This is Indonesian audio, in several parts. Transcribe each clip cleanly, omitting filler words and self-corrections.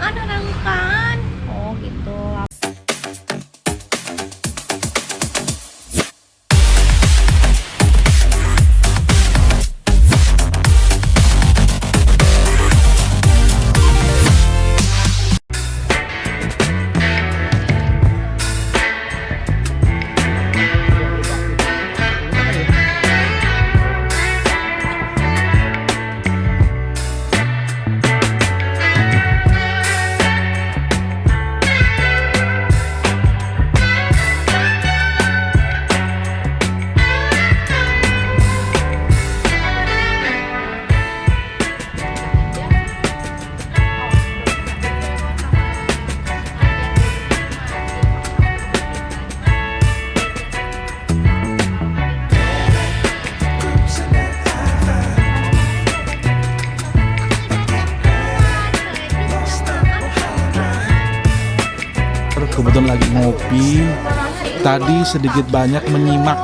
Ada kan? Oh gitu. Kebetulan lagi ngopi, tadi sedikit banyak menyimak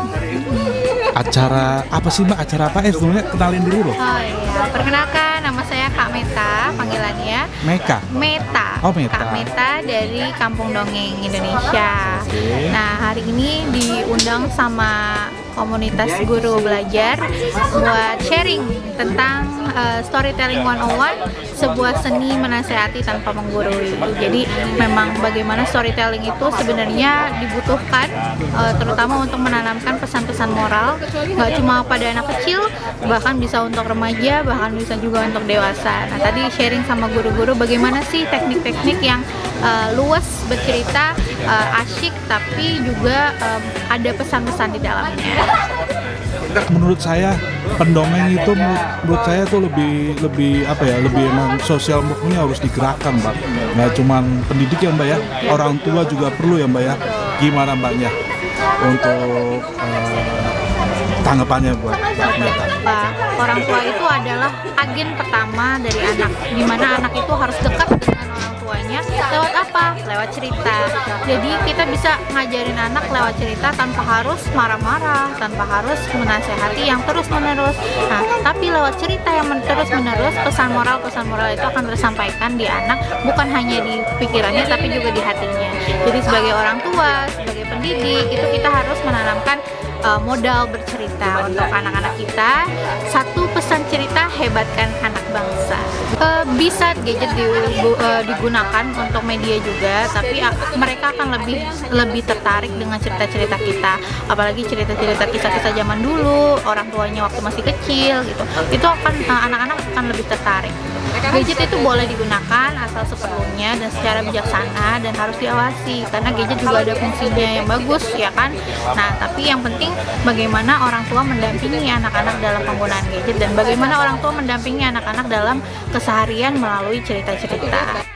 acara apa sih Mbak? Acara apa? Sebelumnya kenalin dulu loh. Oh iya, perkenalkan nama saya Kak Meta, panggilannya Meka. Meta. Oh, Meta. Kak Meta dari Kampung Dongeng Indonesia. Oke. Nah, hari ini diundang sama komunitas guru belajar buat sharing tentang Storytelling 101, sebuah seni menasehati tanpa menggurui. Jadi memang bagaimana storytelling itu sebenarnya dibutuhkan, terutama untuk menanamkan pesan-pesan moral, nggak cuma pada anak kecil, bahkan bisa untuk remaja, bahkan bisa juga untuk dewasa. Nah, tadi sharing sama guru-guru bagaimana sih teknik-teknik yang luas bercerita, asyik, tapi juga ada pesan-pesan di dalamnya. Menurut saya pendongeng itu menurut saya tuh lebih apa ya, lebih emang sosial movement harus digerakkan Mbak. Nggak cuman pendidik ya Mbak ya, orang tua juga perlu ya Mbak ya. Gimana Mbaknya untuk tanggapannya buat Meta? Orang tua itu adalah agen pertama dari anak, di mana anak itu harus dekat dengan orang tuanya lewat apa? Lewat cerita. Jadi kita bisa ngajarin anak lewat cerita tanpa harus marah-marah, tanpa harus menasehati yang terus-menerus. Nah, tapi lewat cerita yang terus-menerus, pesan moral itu akan tersampaikan di anak, bukan hanya di pikirannya tapi juga di hatinya. Jadi sebagai orang tua, sebagai pendidik, itu kita harus menanamkan modal bercerita untuk anak-anak kita. Satu pesan cerita, hebatkan anak bangsa. Bisa gadget digunakan untuk media juga, tapi mereka akan lebih tertarik dengan cerita-cerita kita, apalagi cerita-cerita kisah-kisah zaman dulu, orang tuanya waktu masih kecil gitu. Itu akan anak-anak akan lebih tertarik. Gadget itu boleh digunakan asal seperlunya dan secara bijaksana, dan harus diawasi karena gadget juga ada fungsinya yang bagus ya kan. Nah, tapi yang penting bagaimana orang tua mendampingi anak-anak dalam penggunaan gadget, dan bagaimana orang tua mendampingi anak-anak dalam keseharian melalui cerita-cerita.